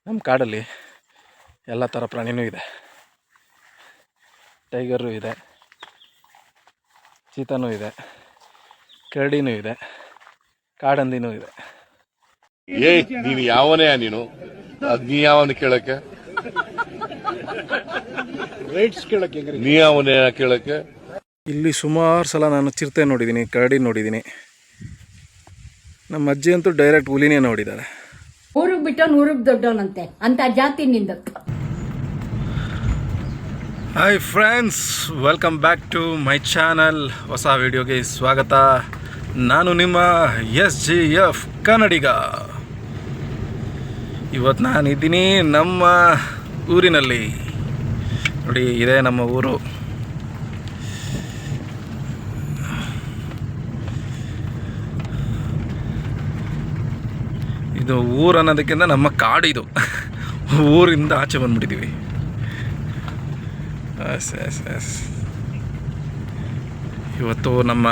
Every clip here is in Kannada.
ನಮ್ಮ ಕಾಡಲ್ಲಿ ಎಲ್ಲ ಥರ ಪ್ರಾಣಿನೂ ಇದೆ. ಟೈಗರು ಇದೆ, ಚೀತಾನೂ ಇದೆ, ಕರಡಿನೂ ಇದೆ, ಕಾಡಂದಿನೂ ಇದೆ. ನೀನು ಯಾವನೇ ನೀನು ನೀ ಯಾವನ ಕೇಳಕ್ಕೆ ನೀ ಯಾವನೇ ಕೇಳಕ್ಕೆ. ಇಲ್ಲಿ ಸುಮಾರು ಸಲ ನಾನು ಚಿರತೆ ನೋಡಿದ್ದೀನಿ, ಕರಡಿ ನೋಡಿದ್ದೀನಿ. ನಮ್ಮ ಅಜ್ಜಿ ಅಂತೂ ಡೈರೆಕ್ಟ್ ಹುಲಿನೇ ನೋಡಿದ್ದಾರೆ. ಊರಿಗೆ ಬಿಟ್ಟು ನೂರಿಗೆ ದೊಡ್ಡವನಂತೆ ಅಂತ ಜಾತಿ ನಿಂದ. Hi friends, welcome back to my channel. ಹೊಸ ವಿಡಿಯೋಗೆ ಸ್ವಾಗತ. ನಾನು ನಿಮ್ಮ SGF ಕನ್ನಡಿಗ. ಇವತ್ತು ನಾನಿದ್ದೀನಿ ನಮ್ಮ ಊರಿನಲ್ಲಿ. ನೋಡಿ, ಇದೇ ನಮ್ಮ ಊರು. ಇದು ಊರು ಅನ್ನೋದಕ್ಕಿಂತ ನಮ್ಮ ಕಾಡು. ಇದು ಊರಿಂದ ಆಚೆ ಬಂದ್ಬಿಟ್ಟಿದ್ದೀವಿ. ಎಸ್ ಇವತ್ತು ನಮ್ಮ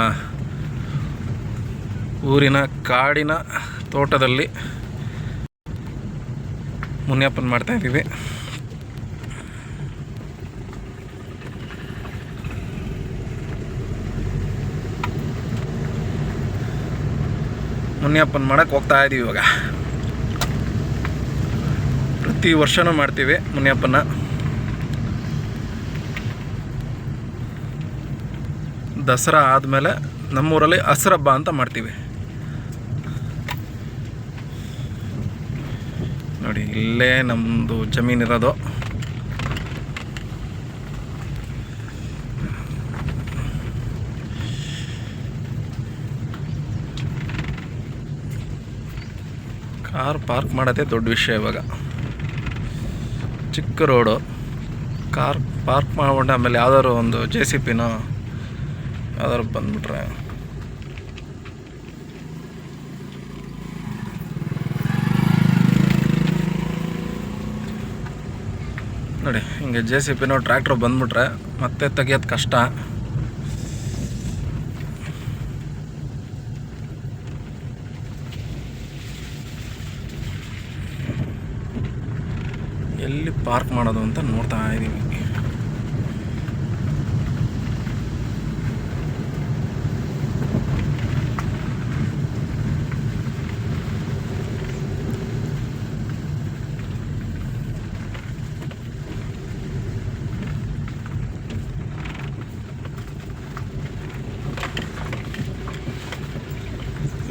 ಊರಿನ ಕಾಡಿನ ತೋಟದಲ್ಲಿ ಮುನಿಯಪ್ಪನ ಮಾಡ್ತಾಯಿದ್ದೀವಿ. ಮುನಿಯಪ್ಪನ ಮಾಡಕ್ಕೆ ಹೋಗ್ತಾ ಇದ್ದೀವಿ ಇವಾಗ. ಪ್ರತಿ ವರ್ಷವೂ ಮಾಡ್ತೀವಿ ಮುನಿಯಪ್ಪನ. ದಸರಾ ಆದಮೇಲೆ ನಮ್ಮೂರಲ್ಲಿ ಹಸ್ರಬ್ಬ ಅಂತ ಮಾಡ್ತೀವಿ. ನೋಡಿ, ಇಲ್ಲೇ ನಮ್ಮದು ಜಮೀನಿರೋದು. ಕಾರ್ ಪಾರ್ಕ್ ಮಾಡೋದೇ ದೊಡ್ಡ ವಿಷಯ ಇವಾಗ. ಚಿಕ್ಕ ರೋಡು, ಕಾರ್ ಪಾರ್ಕ್ ಮಾಡ್ಬಿಟ್ಟು ಆಮೇಲೆ ಯಾವ್ದಾದ್ರು ಒಂದು JCB ಯಾವ್ದಾದ್ರು ಬಂದ್ಬಿಟ್ರೆ ನೋಡಿ, ಹಿಂಗೆ JCB ಟ್ರ್ಯಾಕ್ಟ್ರ್ ಬಂದ್ಬಿಟ್ರೆ ಮತ್ತೆ ತೆಗಿಯೋದು ಕಷ್ಟ. ಎಲ್ಲಿ ಪಾರ್ಕ್ ಮಾಡೋದು ಅಂತ ನೋಡ್ತಾ ಇದ್ದೀವಿ.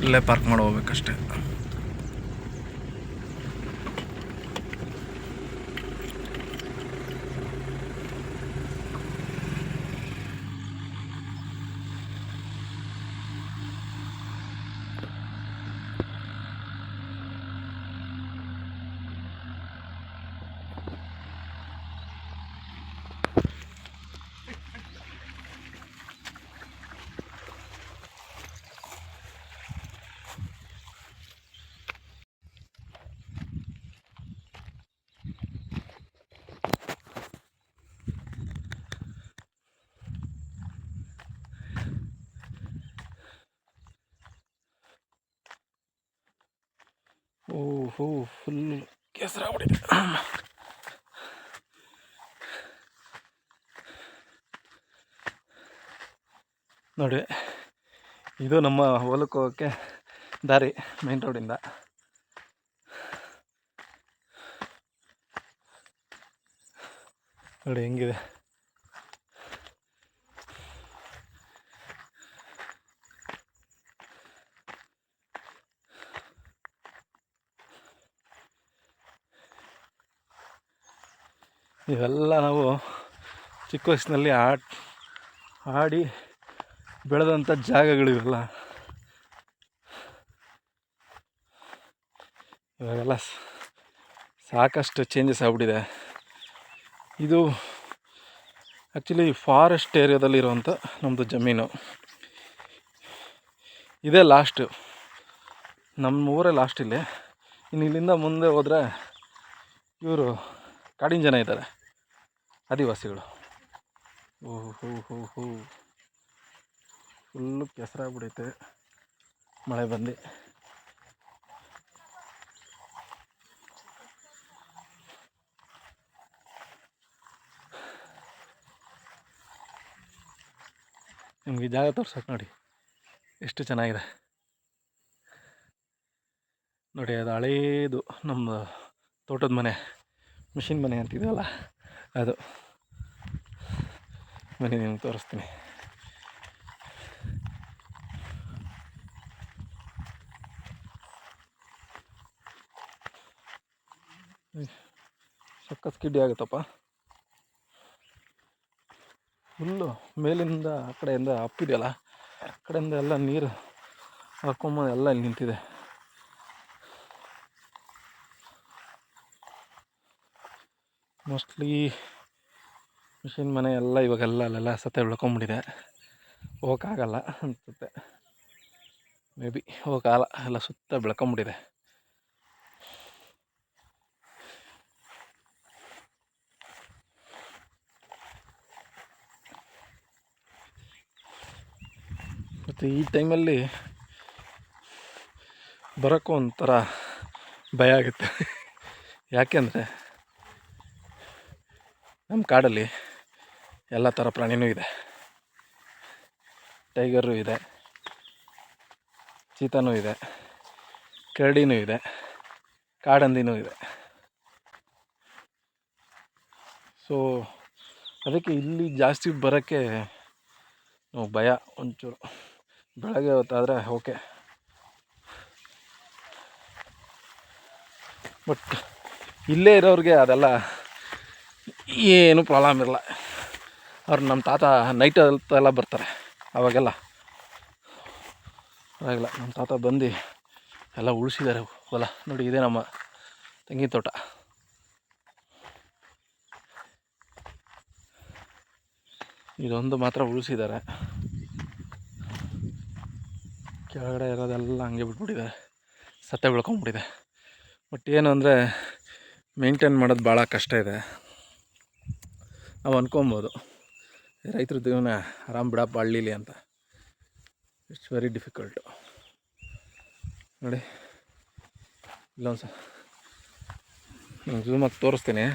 ಇಲ್ಲೇ ಪಾರ್ಕ್ ಮಾಡಿ ಹೋಗ್ಬೇಕಷ್ಟೆ. ಓಹೋ, ಫುಲ್ ಕೆಸರಾಗ್ಬಿಟ್ಟಿದೆ. ನೋಡಿ, ಇದು ನಮ್ಮ ಹೊಲಕ್ಕೆ ಹೋಗೋಕ್ಕೆ ದಾರಿ, ಮೇನ್ ರೋಡಿಂದ. ನೋಡಿ ಹೆಂಗಿದೆ. ಇವೆಲ್ಲ ನಾವು ಚಿಕ್ಕ ವಯಸ್ಸಿನಲ್ಲಿ ಆಡಿ ಬೆಳೆದಂಥ ಜಾಗಗಳು ಇವೆಲ್ಲ. ಇವಾಗೆಲ್ಲ ಸಾಕಷ್ಟು ಚೇಂಜಸ್ ಆಗ್ಬಿಟ್ಟಿದೆ. ಇದು ಆ್ಯಕ್ಚುಲಿ ಫಾರೆಸ್ಟ್ ಏರಿಯಾದಲ್ಲಿರುವಂಥ ನಮ್ಮದು ಜಮೀನು. ಇದೇ ಲಾಸ್ಟು, ನಮ್ಮ ಊರೇ ಲಾಸ್ಟ್ ಇಲ್ಲಿ. ಇನ್ನು ಇಲ್ಲಿಂದ ಮುಂದೆ ಹೋದರೆ ಇವರು ಕಾಡಿನ ಜನ ಇದ್ದಾರೆ, ಆದಿವಾಸಿಗಳು. ಓಹೋ, ಫುಲ್ಲು ಕೆಸರಾಗ್ಬಿಡೈತೆ ಮಳೆ ಬಂದು. ನಿಮಗೆ ಜಾಗ ತೋರ್ಸೋಕೆ ನೋಡಿ ಎಷ್ಟು ಚೆನ್ನಾಗಿದೆ ನೋಡಿ. ಅದು ಹಳೇದು ನಮ್ಮ ತೋಟದ ಮನೆ, ಮಿಷಿನ್ ಮನೆ ಅಂತಿದೆಯಲ್ಲ ಅದು. ಬನ್ನಿ ನಿಮ್ಗೆ ತೋರಿಸ್ತೀನಿ. ಸಖತ್ ಕಿಡ್ಡಿ ಆಗುತ್ತಪ್ಪ. ಫುಲ್ಲು ಮೇಲಿಂದ ಆ ಕಡೆಯಿಂದ ಅಪ್ಪಿದೆಯಲ್ಲ, ಆ ಕಡೆಯಿಂದ ಎಲ್ಲ ನೀರು ಹರ್ಕೊಂಬಂದು ಎಲ್ಲ ಇಲ್ಲಿ ನಿಂತಿದೆ. ಮೋಸ್ಟ್ಲಿ ಮಿಷಿನ್ ಮನೆ ಎಲ್ಲ ಇವಾಗೆಲ್ಲ ಅಲ್ಲೆಲ್ಲ ಸತ್ತೆ ಬೆಳ್ಕೊಂಬಿಟ್ಟಿದೆ. ಹೋಗೋಕ್ಕಾಗಲ್ಲ ಅನಿಸುತ್ತೆ, ಮೇ ಬಿ ಹೋಗೋಕ್ಕಾಗಲ್ಲ, ಎಲ್ಲ ಸುತ್ತ ಬೆಳ್ಕೊಂಬಿಟ್ಟಿದೆ. ಮತ್ತು ಈ ಟೈಮಲ್ಲಿ ಬರೋಕ್ಕೂ ಒಂಥರ ಭಯ ಆಗುತ್ತೆ. ಯಾಕೆಂದರೆ ನಮ್ಮ ಕಾಡಲ್ಲಿ ಎಲ್ಲ ಥರ ಪ್ರಾಣಿನೂ ಇದೆ. ಟೈಗರು ಇದೆ, ಚೀತಾನೂ ಇದೆ, ಕರಡಿನೂ ಇದೆ, ಕಾಡಂದಿನೂ ಇದೆ. ಸೊ ಅದಕ್ಕೆ ಇಲ್ಲಿ ಜಾಸ್ತಿ ಬರೋಕ್ಕೆ ಭಯ ಒಂಚೂರು. ಬೆಳಗ್ಗೆ ಹೊತ್ತಾದರೆ ಓಕೆ, ಬಟ್ ಇಲ್ಲೇ ಇರೋರಿಗೆ ಅದೆಲ್ಲ ಏನು ಪ್ರಾಬ್ಲಮ್ ಇರಲ್ಲ. ಅವ್ರು ನಮ್ಮ ತಾತ ನೈಟ್ ಎಲ್ಲ ಬರ್ತಾರೆ, ಅವಾಗೆಲ್ಲ ಆಗಿಲ್ಲ. ನಮ್ಮ ತಾತ ಬಂದು ಎಲ್ಲ ಉಳಿಸಿದ್ದಾರೆ ಹೊಲ. ನೋಡಿ, ಇದೇ ನಮ್ಮ ತೆಂಗಿನ ತೋಟ. ಇದೊಂದು ಮಾತ್ರ ಉಳಿಸಿದ್ದಾರೆ, ಕೆಳಗಡೆ ಇರೋದೆಲ್ಲ ಹಂಗೆ ಬಿಟ್ಬಿಟ್ಟಿದ್ದಾರೆ, ಸತ್ತೆ ಬೆಳ್ಕೊಂಬಿಟ್ಟಿದೆ. ಬಟ್ ಏನು ಅಂದರೆ ಮೇಂಟೈನ್ ಮಾಡೋದು ಭಾಳ ಕಷ್ಟ ಇದೆ. ನಾವು ಅಂದ್ಕೊಬೋದು ರೈತರ ಜೀವನ ಆರಾಮ್ ಬಿಡಪ್ಪ ಹಳ್ಳೀಲಿ ಅಂತ. It's very difficult. ನೋಡಿ, ಇಲ್ಲೊಂದು ಝೂಮಾಗಿ ತೋರಿಸ್ತೀನಿ.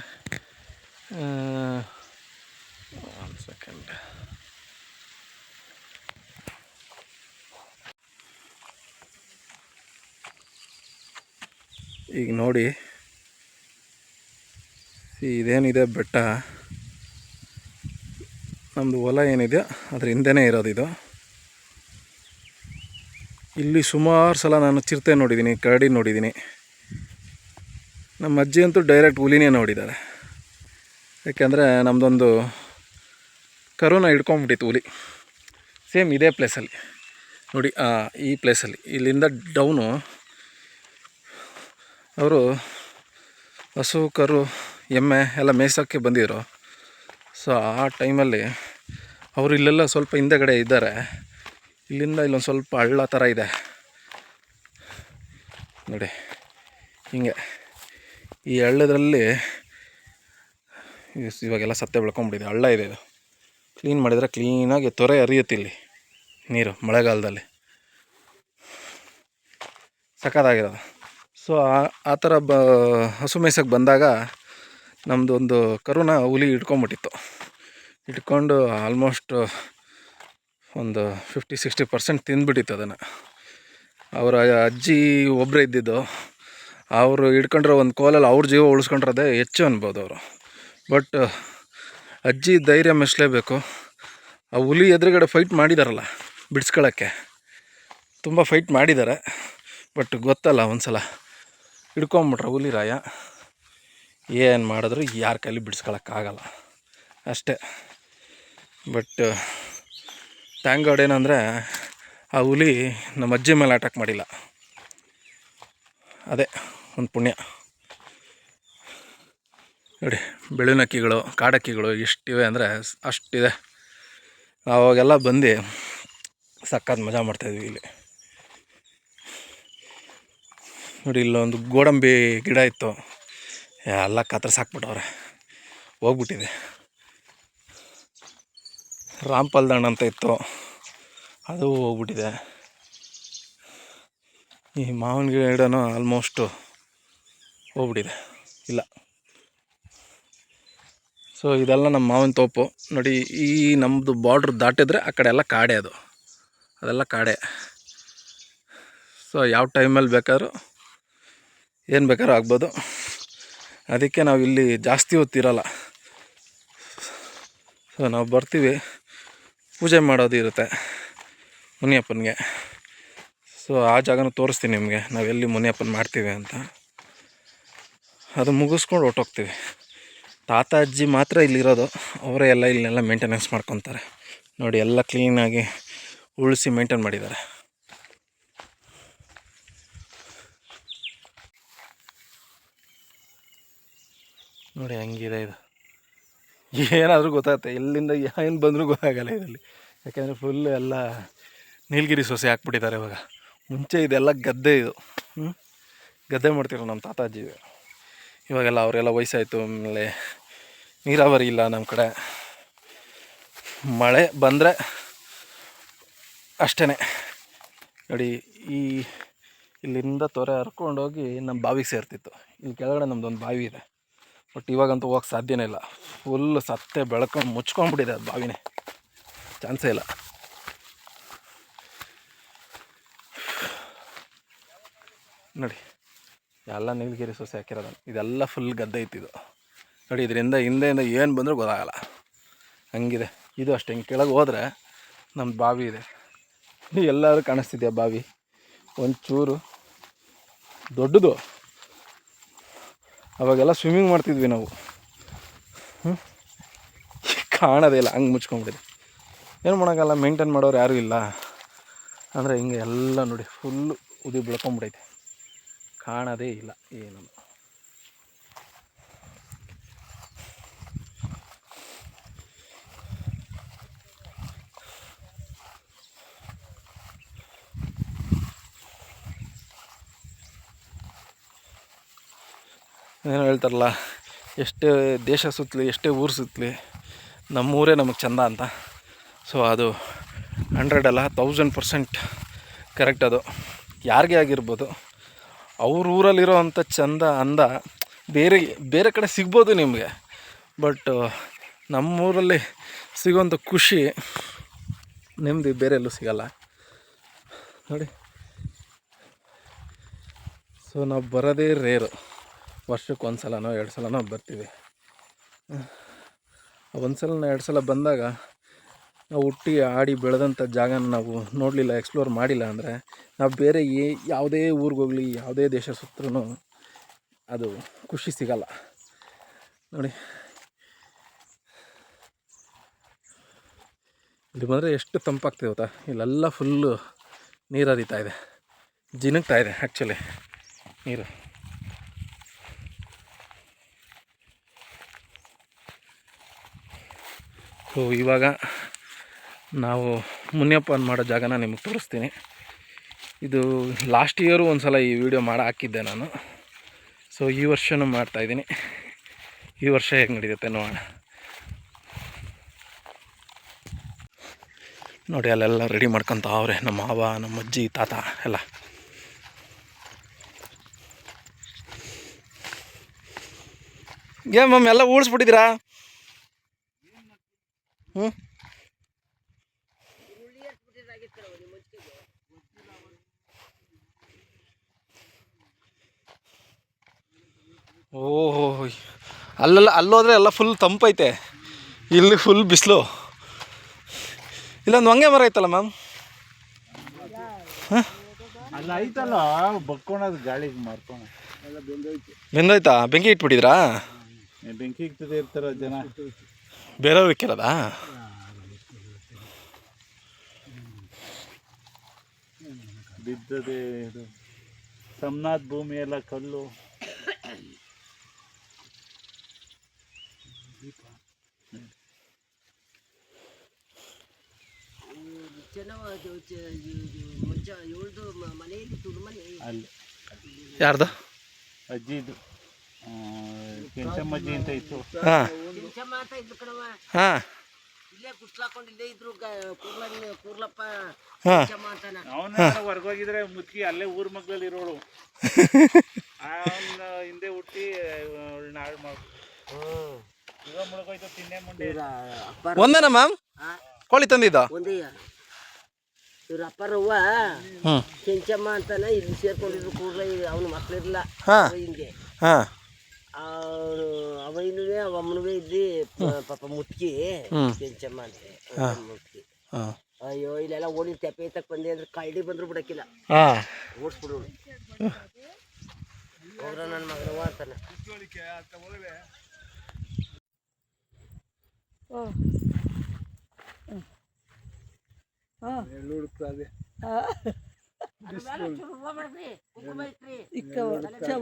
ಒಂದು ಸೆಕೆಂಡ್. ಈಗ ನೋಡಿ, ಇದೇನಿದೆ ಬೆಟ್ಟ, ನಮ್ಮದು ಹೊಲ ಏನಿದೆ ಅದ್ರ ಹಿಂದೆನೇ ಇರೋದು ಇದು. ಇಲ್ಲಿ ಸುಮಾರು ಸಲ ನಾನು ಚಿರತೆ ನೋಡಿದ್ದೀನಿ, ಕರಡಿ ನೋಡಿದ್ದೀನಿ. ನಮ್ಮ ಅಜ್ಜಿ ಅಂತೂ ಡೈರೆಕ್ಟ್ ಹುಲಿನೇ ನೋಡಿದ್ದಾರೆ. ಯಾಕೆಂದರೆ ನಮ್ಮದೊಂದು ಕರುನ ಹಿಡ್ಕೊಂಬಿಟ್ಟಿತ್ತು ಹುಲಿ, ಸೇಮ್ ಇದೇ ಪ್ಲೇಸಲ್ಲಿ ನೋಡಿ. ಈ ಪ್ಲೇಸಲ್ಲಿ ಇಲ್ಲಿಂದ ಡೌನು ಅವರು ಹಸು, ಕರು, ಎಮ್ಮೆ ಎಲ್ಲ ಮೇಯ್ಸೋಕ್ಕೆ ಬಂದಿದ್ರು. ಸೊ ಆ ಟೈಮಲ್ಲಿ ಅವರು ಇಲ್ಲೆಲ್ಲ ಸ್ವಲ್ಪ ಹಿಂದೆಗಡೆ ಇದ್ದಾರೆ. ಇಲ್ಲಿಂದ ಇಲ್ಲೊಂದು ಸ್ವಲ್ಪ ಹಳ್ಳ ಥರ ಇದೆ ನೋಡಿ. ಹಿಂಗೆ ಈ ಹಳ್ಳದಲ್ಲಿ ಇವಾಗೆಲ್ಲ ಸತ್ತೆ ಬೆಳ್ಕೊಂಬಿಟ್ಟಿದೆ. ಹಳ್ಳ ಇದೆ, ಇದು ಕ್ಲೀನ್ ಮಾಡಿದರೆ ಕ್ಲೀನಾಗಿ ತೊರೆ ಹರಿಯುತ್ತೆ ಇಲ್ಲಿ ನೀರು ಮಳೆಗಾಲದಲ್ಲಿ. ಸಖತ್ತಾಗಿರೋದು. ಸೊ ಆ ಥರ ಹಸು ಮೇಯ್ಸೋಕ್ಕೆ ಬಂದಾಗ ನಮ್ಮದು ಒಂದು ಕರುನ ಹುಲಿ ಹಿಡ್ಕೊಂಬಿಟ್ಟಿತ್ತು. ಇಟ್ಕೊಂಡು ಆಲ್ಮೋಸ್ಟ್ ಒಂದು 50-60% ತಿಂದ್ಬಿಟ್ಟಿತ್ತು ಅದನ್ನು. ಅವರ ಅಜ್ಜಿ ಒಬ್ಬರೇ ಇದ್ದಿದ್ದು, ಅವರು ಹಿಡ್ಕೊಂಡ್ರೆ ಒಂದು ಕೋಲಲ್ಲಿ ಅವ್ರ ಜೀವ ಉಳಿಸ್ಕೊಂಡ್ರದೇ ಹೆಚ್ಚು ಅನ್ಬೋದು ಅವರು. ಬಟ್ ಅಜ್ಜಿ ಧೈರ್ಯ ಮೆಚ್ಚಲೇಬೇಕು. ಆ ಹುಲಿ ಎದುರುಗಡೆ ಫೈಟ್ ಮಾಡಿದಾರಲ್ಲ ಬಿಡಿಸ್ಕೊಳ್ಳೋಕ್ಕೆ, ತುಂಬ ಫೈಟ್ ಮಾಡಿದ್ದಾರೆ. ಬಟ್ ಗೊತ್ತಲ್ಲ, ಒಂದು ಸಲ ಹಿಡ್ಕೊಂಬಿಟ್ರೆ ಹುಲಿ ರಾಯ, ಏನು ಮಾಡಿದ್ರು ಯಾರ ಕೈಲಿ ಬಿಡಿಸ್ಕೊಳಕ್ಕಾಗಲ್ಲ ಅಷ್ಟೇ. ಬಟ್ ಥ್ಯಾಂಕ್ ಗಾಡ್ ಏನಂದರೆ ಆ ಹುಲಿ ನಮ್ಮ ಅಜ್ಜಿ ಮೇಲೆ ಅಟ್ಯಾಕ್ ಮಾಡಿಲ್ಲ. ಅದೇ ಒಂದು ಪುಣ್ಯ. ನೋಡಿ, ಬೆಳುನಕ್ಕಿಗಳು, ಕಾಡಕ್ಕಿಗಳು ಎಷ್ಟಿವೆ ಅಂದರೆ ಅಷ್ಟಿದೆ. ಅವಾಗೆಲ್ಲ ಬಂದು ಸಖತ್ ಮಜಾ ಮಾಡ್ತಾಯಿದ್ವಿ ಇಲ್ಲಿ. ನೋಡಿ, ಇಲ್ಲೊಂದು ಗೋಡಂಬಿ ಗಿಡ ಇತ್ತು, ಎಲ್ಲ ಕತ್ತರಿಸಾಕ್ಬಿಟ್ಟವ್ರೆ, ಹೋಗ್ಬಿಟ್ಟಿದೆ. ರಾಮ್ಫಲ ಹಣ್ಣು ಅಂತ ಇತ್ತು, ಅದು ಹೋಗ್ಬಿಟ್ಟಿದೆ. ಈ ಮಾವಿನ ಗಿಡನೂ ಆಲ್ಮೋಸ್ಟು ಹೋಗ್ಬಿಟ್ಟಿದೆ, ಇಲ್ಲ. ಸೊ ಇದೆಲ್ಲ ನಮ್ಮ ಮಾವಿನ ತೋಪು ನೋಡಿ. ಈ ನಮ್ಮದು ಬಾರ್ಡ್ರ್ ದಾಟಿದ್ರೆ ಆ ಕಡೆ ಎಲ್ಲ ಕಾಡೆ, ಅದೆಲ್ಲ ಕಾಡೆ. ಸೊ ಯಾವ ಟೈಮಲ್ಲಿ ಬೇಕಾದ್ರೂ ಏನು ಬೇಕಾದ್ರೂ ಆಗ್ಬೋದು. ಅದಕ್ಕೆ ನಾವು ಇಲ್ಲಿ ಜಾಸ್ತಿ ಹೊತ್ತಿರಲ್ಲ. ಸೊ ನಾವು ಬರ್ತೀವಿ, ಪೂಜೆ ಮಾಡೋದು ಇರುತ್ತೆ ಮುನಿಯಪ್ಪನಿಗೆ. ಸೊ ಆ ಜಾಗನೂ ತೋರಿಸ್ತೀನಿ ನಿಮಗೆ, ನಾವೆಲ್ಲಿ ಮುನಿಯಪ್ಪನ ಮಾಡ್ತೀವಿ ಅಂತ. ಅದು ಮುಗಿಸ್ಕೊಂಡು ಹೊರ್ಟೋಗ್ತೀವಿ. ತಾತ ಅಜ್ಜಿ ಮಾತ್ರ ಇಲ್ಲಿರೋದು, ಅವರೇ ಎಲ್ಲ ಇಲ್ಲೆಲ್ಲ ಮೇಂಟೆನೆನ್ಸ್ ಮಾಡ್ಕೊತಾರೆ ನೋಡಿ. ಎಲ್ಲ ಕ್ಲೀನಾಗಿ ಉಳಿಸಿ ಮೇಂಟೈನ್ ಮಾಡಿದ್ದಾರೆ. ನೋಡಿ ಹಂಗಿದೆ ಇದು. ಏನಾದರೂ ಗೊತ್ತಾಗುತ್ತೆ, ಎಲ್ಲಿಂದ ಏನು ಬಂದರೂ ಗೊತ್ತಾಗಲ್ಲ ಇದರಲ್ಲಿ. ಯಾಕೆಂದರೆ ಫುಲ್ ಎಲ್ಲ ನೀಲಗಿರಿ ಸೊಸೆ ಹಾಕ್ಬಿಟ್ಟಿದ್ದಾರೆ ಇವಾಗ. ಮುಂಚೆ ಇದೆಲ್ಲ ಗದ್ದೆ, ಇದು ಗದ್ದೆ ಮಾಡ್ತಿರೋ ನಮ್ಮ ತಾತಾಜಿ. ಇವಾಗೆಲ್ಲ ಅವರೆಲ್ಲ ವಯಸ್ಸಾಯಿತು, ಆಮೇಲೆ ನೀರಾವರಿ ಇಲ್ಲ ನಮ್ಮ ಕಡೆ. ಮಳೆ ಬಂದರೆ ಅಷ್ಟೇ ನೋಡಿ. ಇಲ್ಲಿಂದ ತೊರೆ ಹರ್ಕೊಂಡೋಗಿ ನಮ್ಮ ಬಾವಿಗೆ ಸೇರ್ತಿತ್ತು. ಇಲ್ಲಿ ಕೆಳಗಡೆ ನಮ್ಮದೊಂದು ಬಾವಿ ಇದೆ, ಬಟ್ ಇವಾಗಂತೂ ಹೋಗಕ್ಕೆ ಸಾಧ್ಯನೇ ಇಲ್ಲ. ಫುಲ್ ಸತ್ತೆ ಬೆಳ್ಕೊಂಡು ಮುಚ್ಕೊಂಡ್ಬಿಟ್ಟಿದೆ ಅದು ಬಾವಿನೇ, ಚಾನ್ಸೇ ಇಲ್ಲ. ನೋಡಿ ಎಲ್ಲ ನೀಲಗಿರಿ ಸೊಸೆ ಹಾಕಿರೋದು. ಇದೆಲ್ಲ ಫುಲ್ ಗದ್ದೆ ಇತ್ತಿದು ನೋಡಿ. ಇದರಿಂದ ಹಿಂದೆಯಿಂದ ಏನು ಬಂದರೂ ಗೊತ್ತಾಗಲ್ಲ, ಹಂಗಿದೆ ಇದು. ಅಷ್ಟೇ ಹಿಂಗೆ ಕೆಳಗೆ ಹೋದರೆ ನಮ್ಮ ಬಾವಿ ಇದೆ. ಎಲ್ಲರೂ ಕಾಣಿಸ್ತಿದ್ಯಾ ಬಾವಿ? ಒಂಚೂರು ದೊಡ್ಡದು. ಅವಾಗೆಲ್ಲ ಸ್ವಿಮ್ಮಿಂಗ್ ಮಾಡ್ತಿದ್ವಿ ನಾವು, ಕಾಣೋದೇ ಇಲ್ಲ, ಹಂಗೆ ಮುಚ್ಕೊಂಡ್ಬಿಟ್ಟಿದೆ. ಏನು ಮಾಡೋಕ್ಕಲ್ಲ, ಮೇಂಟೈನ್ ಮಾಡೋರು ಯಾರೂ ಇಲ್ಲ. ಅಂದರೆ ಹಿಂಗೆ ಎಲ್ಲ ನೋಡಿ ಫುಲ್ಲು ಉದಿ ಬೆಳ್ಕೊಂಬಿಟ್ಟೈತೆ, ಕಾಣೋದೇ ಇಲ್ಲ ಏನು. ಏನೋ ಹೇಳ್ತಾರಲ್ಲ, ಎಷ್ಟೇ ದೇಶ ಸುತ್ತಲಿ, ಎಷ್ಟೇ ಊರು ಸುತ್ತಲಿ, ನಮ್ಮೂರೇ ನಮಗೆ ಚಂದ ಅಂತ. ಸೊ ಅದು 100 ಅಲ್ಲ 1000% ಕರೆಕ್ಟ್. ಅದು ಯಾರಿಗೇ ಆಗಿರ್ಬೋದು, ಅವ್ರ ಊರಲ್ಲಿರೋ ಅಂಥ ಚಂದ ಅಂದ ಬೇರೆ ಕಡೆ ಸಿಗ್ಬೋದು ನಿಮಗೆ. ಬಟ್ ನಮ್ಮೂರಲ್ಲಿ ಸಿಗೋಂಥ ಖುಷಿ, ನೆಮ್ಮದಿ ಬೇರೆ ಎಲ್ಲೂ ಸಿಗಲ್ಲ ನೋಡಿ. ಸೊ ನಾವು ಬರೋದೇ ರೇರು, ವರ್ಷಕ್ಕೆ 1 ಸಲನೋ 2 ಸಲನೋ ಬರ್ತೀವಿ. 1 ಸಲ 2 ಸಲ ಬಂದಾಗ ನಾವು ಹುಟ್ಟಿ ಆಡಿ ಬೆಳೆದಂಥ ಜಾಗನ ನಾವು ನೋಡಲಿಲ್ಲ, ಎಕ್ಸ್ಪ್ಲೋರ್ ಮಾಡಿಲ್ಲ ಅಂದರೆ, ನಾವು ಬೇರೆ ಯಾವುದೇ ಊರಿಗೆ ಹೋಗಲಿ, ಯಾವುದೇ ದೇಶ ಸುತ್ತರೂ ಅದು ಖುಷಿ ಸಿಗಲ್ಲ ನೋಡಿ. ಇಲ್ಲಿ ಬಂದರೆ ಎಷ್ಟು ತಂಪಾಗ್ತದೆ ಗೊತ್ತಾ. ಇಲ್ಲೆಲ್ಲ ಫುಲ್ಲು ನೀರು ಹರಿತಾ ಇದೆ, ಜಿನುಗ್ತಾ ಇದೆ ಆ್ಯಕ್ಚುಲಿ ನೀರು. ಸೊ ಇವಾಗ ನಾವು ಮುನಿಯಪ್ಪನ ಮಾಡೋ ಜಾಗನ ನಿಮಗೆ ತೋರಿಸ್ತೀನಿ. ಇದು ಲಾಸ್ಟ್ ಇಯರು ಒಂದು ಸಲ ಈ ವಿಡಿಯೋ ಹಾಕಿದ್ದೆ ನಾನು. ಸೊ ಈ ವರ್ಷವೂ ಮಾಡ್ತಾಯಿದ್ದೀನಿ. ಈ ವರ್ಷ ಹೇಗೆ ನಡೀರುತ್ತೆ ನೋಡೋಣ. ನೋಡಿ ಅಲ್ಲೆಲ್ಲ ರೆಡಿ ಮಾಡ್ಕೊತ ಅವ್ರೆ ನಮ್ಮ ಮಾವ, ನಮ್ಮ ಅಜ್ಜಿ, ತಾತ ಎಲ್ಲ. ಏನು ಮಮ್ಮ ಎಲ್ಲ ಊಳಿಸ್ಬಿಟ್ಟಿದ್ದೀರಾ? ಓಹೋ, ಅಲ್ಲೋದ್ರೆ ಎಲ್ಲ ಫುಲ್ ತಂಪೈತೆ, ಇಲ್ಲಿ ಫುಲ್ ಬಿಸಿಲು. ಇಲ್ಲೊಂದು ಹೊಂಗೆ ಮರ ಐತಲ್ಲ ಮ್ಯಾಮ್, ಅಲ್ಲ ಐತಲ್ಲ ಬಕ್ಕೊಳೋದು ಗಾಳಿಗೆ ಮಾರ್ಕೊಂಡು ಬೆಂದೋಯ್ತಾ? ಬೆಂಕಿ ಇಟ್ಬಿಟ್ಟಿದ್ರಾ? ಬೆಂಕಿ ಇಕ್ತದೆ ಇರ್ತಾರ ಜನ, ಬೇರೆಯವ್ರಿಗೆ ಇಕ್ಕಿರೋದಾ? ಬಿದ್ದದೆ ಇದು ಸಮನಾಥ್ ಭೂಮಿ ಎಲ್ಲ ಕಲ್ಲು. ಅಲ್ಲಿ ಯಾರ್ದು? ಅಜ್ಜಿದು, ಕೆಂಚಮ್ಮಜ್ಜಿ ಅಂತ ಇತ್ತು. ಹಾಂ ಹಾಂ ಅವನ ಹೊರ್ಗೋಗಿದ್ರೆ ಮುಚ್ಚಿ ಅಲ್ಲೇ ಊರ್ ಮಗ್ಳಲ್ಲಿ ಇರೋಳು. ಅವನ ಹಿಂದೆ ಹುಟ್ಟಿ ನಾಳು ಮಾಡಿ ಇವಾಗ ಮುಳುಗೋಯ್ತು ತಿನ್ನೆ ಮುಂದೆ ಒಂದೇನಾ ಮ್ಯಾಮ್ ಕೋಳಿ ತಂದಿದ್ದ? ಒಂದೇ ಇವ್ರ ಅಪ್ಪರವ್ವ ಹ್ಞೂ ಕೆಂಚಮ್ಮ ಅಂತಾನೆ ಇಲ್ಲಿ ಸೇರ್ಕೊಂಡಿದ್ರು ಕೂಡಲೇ ಅವನ ಮಕ್ಳಿರ್ಲಿಲ್ಲ ಹಾಂ ಹಿಂಗೆ ಹಾಂ ಅವನು ಅವನೂ ಅವಮ್ಮನೂ ಇಲ್ಲಿ ಪಾಪ ಮುತ್ಕಿ ಕೆಂಚಮ್ಮ ಅಂತ ಮುತ್ಕಿ. ಹಾಂ ಅಯ್ಯೋ ಇಲ್ಲೆಲ್ಲ ಓಡಿ ತೆಪ್ಪೆ ತಕ್ ಬಂದೆ ಅಂದ್ರೆ ಕಳ್ಳಿ ಬಂದ್ರು ಬಿಡಕ್ಕಿಲ್ಲ, ಹಾಂ ಓಡಿಸ್ಬಿಡು ಹೋಗ್ರ ನನ್ನ ಮಗನವ್ವ ಅಂತಾನೆ.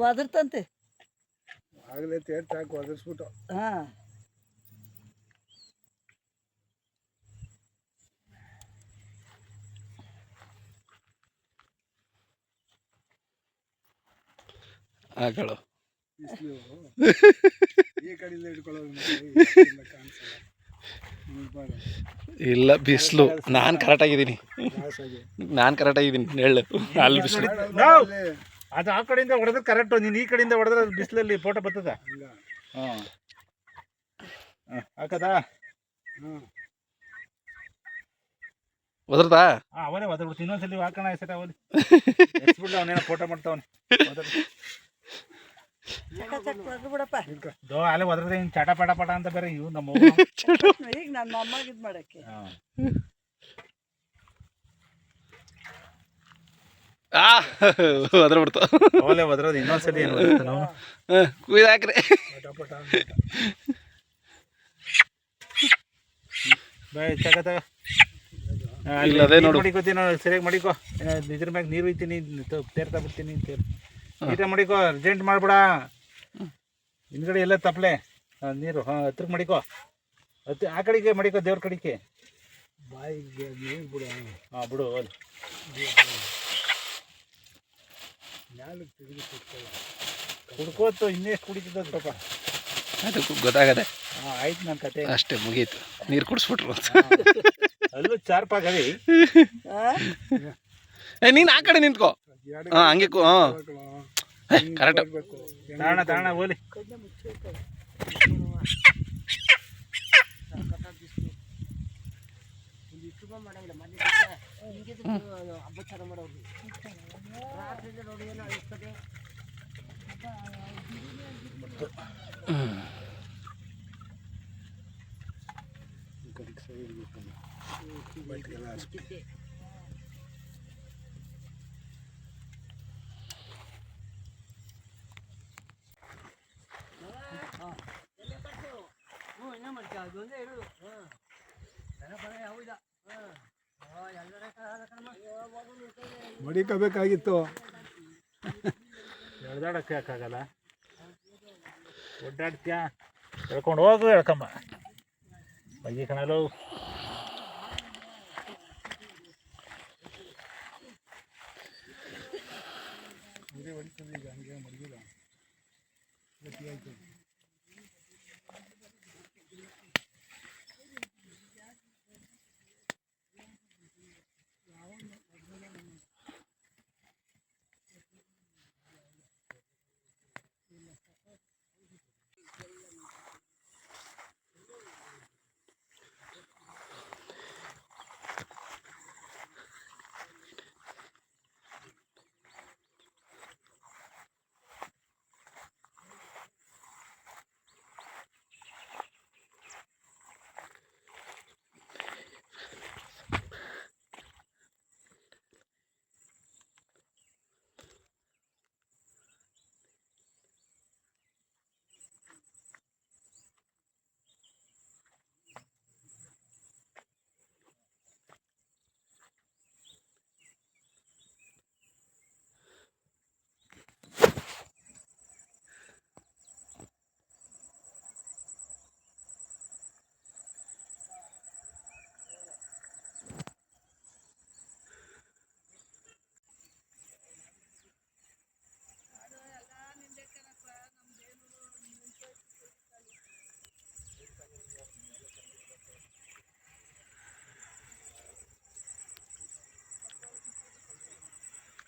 ಒದರ್ತಂತೆ ಆಗಲೇ ತೇರ್ತ ಹಾಕಿ ಒದರ್ಸ್ಬಿಟ್ಟು ಹಾಂ ಆಗಳು ಈ ಕಡೆಯಿಂದ ಹಿಡ್ಕೊಳ್ಳೋದು ಕಾಣಿಸಲ್ಲ. ಇಲ್ಲ ಬಿಸಿಲು. ನಾನು ಕರೆಕ್ಟಾಗಿದ್ದೀನಿ, ನಾನು ಕರೆಕ್ಟಾಗಿದ್ದೀನಿ. ಹೇಳು ಅಲ್ಲಿ ಬಿಸಿಲು. ಅದು ಆ ಕಡೆಯಿಂದ ಹೊಡೆದ್ರೆ ಕರೆಕ್ಟು, ನೀನು ಈ ಕಡೆಯಿಂದ ಹೊಡೆದ್ರೆ ಬಿಸಿಲಲ್ಲಿ ಫೋಟೋ ಬರ್ತದ. ಹಾಂ ಹಾಕದಾ? ಒದರ್ತಾ? ಹಾಂ ಅವನೇ ಒದರ್ಬಿಡ್ತು. ಇನ್ನೊಂದ್ಸಲಿ ಹಾಕೋಣ ಹೆಸರು ಅವಲ್ಲಿ ಬಿಡ್ಲ, ಅವನೇನೋ ಫೋಟೋ ಮಾಡ್ತಾವನೆ. ಬಿಡಪ್ಪ ಅಲ್ಲೇ ಒದ್ರದೆ ಹಿಂಗೆ ಚಟ ಪಟ ಪಟ ಅಂತ ಬೇರೆ ಇವು ನಮ್ಮ ಈಗ ನನ್ನ ಅಮ್ಮಗೆ ಇದು ಮಾಡಕ್ಕೆ. ಒದ್ರ ಬಿಡ್ತು. ಅವಲೇ ಒದ್ರದು ಇನ್ನೊಂದ್ಸಲಿ ಏನು ನಾವು ಕುಯ್ದು ಹಾಕ್ರಿ. ಚಕ ತಗ ಮಡಿಕೋತೀನಿ, ಸರಿಯಾಗಿ ಮಡಿಕೋ. ಇದ್ರ ಮ್ಯಾಗ ನೀರು ಒಯ್ತೀನಿ, ತೇರ್ತಾ ಬಿಡ್ತೀನಿ. ನೀಟಾಗಿ ಮಡಿಕೋ, ಅರ್ಜೆಂಟ್ ಮಾಡ್ಬೇಡ. ಹಿಂದ್ಗಡೆ ಎಲ್ಲ ತಪ್ಪಲೆ ನೀರು. ಹಾಂ ಹತ್ರಕ್ಕೆ ಮಡಿಕೋ, ಆ ಕಡೆಗೆ ಮಡಿಕೋ, ದೇವ್ರ ಕಡೆಗೆ. ಬಾಯಿಗೆ ನೀರು ಬಿಡು. ಹಾಂ ಬಿಡು. ಅಲ್ಲಿ ಮ್ಯಾಲಕ್ಕೆ ತಿರುಗಿ ಕುಡ್ಕೋತು, ಇನ್ನೆಷ್ಟು ಕುಡಿತದ ಪಾಪ. ಅದು ಗೊತ್ತಾಗದೆ. ಹಾಂ ಆಯ್ತು ನನ್ನ ಕತೆ ಅಷ್ಟೇ, ಮುಗೀತು. ನೀರು ಕುಡಿಸ್ಬಿಟ್ರು ಅಂತ. ಅಲ್ಲೂ ಚಾರ್ಪಾಗವಿ. ನೀನು ಆ ಕಡೆ ನಿಂತ್ಕೋ. ಹಾಂ ಹಂಗೆ ಹಾಂ ಕರೆಕ್ಟ್. ತಾಣ ತಾಣ ಓಲಿ. ಹಬ್ಬ ಚೆನ್ನಾಗಿ ಮಾಡೋರು ರಾತ್ರಿ ನೋಡಿ ಏನೋ ಅನಿಸ್ತದೆ. ಮಡಿಕೋಬೇಕಾಗಿತ್ತು. ಎಳ್ದಾಡಕ್ಕೆ ಯಾಕಾಗಲ್ಲ, ಒಡ್ಡಾಡ್ತೀಯಾ? ಹೇಳ್ಕೊಂಡು ಹೋಗು, ಹೇಳ್ಕಮ್ಮ ಬಗ್ಗಿ ಕಣಲು.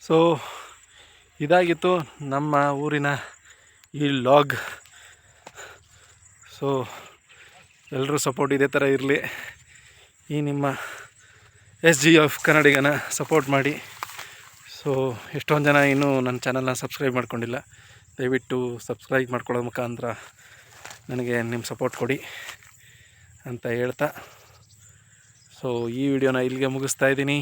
ಸೊ ಇದಾಗಿತ್ತು ನಮ್ಮ ಊರಿನ ಈ ಲಾಗ್. ಸೊ ಎಲ್ಲರೂ ಸಪೋರ್ಟ್ ಇದೇ ಥರ ಇರಲಿ. ಈ ನಿಮ್ಮ SGF ಕನ್ನಡಿಗನ ಸಪೋರ್ಟ್ ಮಾಡಿ. ಸೊ ಎಷ್ಟೊಂದು ಜನ ಇನ್ನೂ ನನ್ನ ಚಾನಲ್ನ ಸಬ್ಸ್ಕ್ರೈಬ್ ಮಾಡ್ಕೊಂಡಿಲ್ಲ. ದಯವಿಟ್ಟು ಸಬ್ಸ್ಕ್ರೈಬ್ ಮಾಡ್ಕೊಳ್ಳೋ ಮುಖಾಂತರ ನನಗೆ ನಿಮ್ಮ ಸಪೋರ್ಟ್ ಕೊಡಿ ಅಂತ ಹೇಳ್ತಾ, ಸೊ ಈ ವಿಡಿಯೋನ ಇಲ್ಲಿಗೆ ಮುಗಿಸ್ತಾ ಇದ್ದೀನಿ.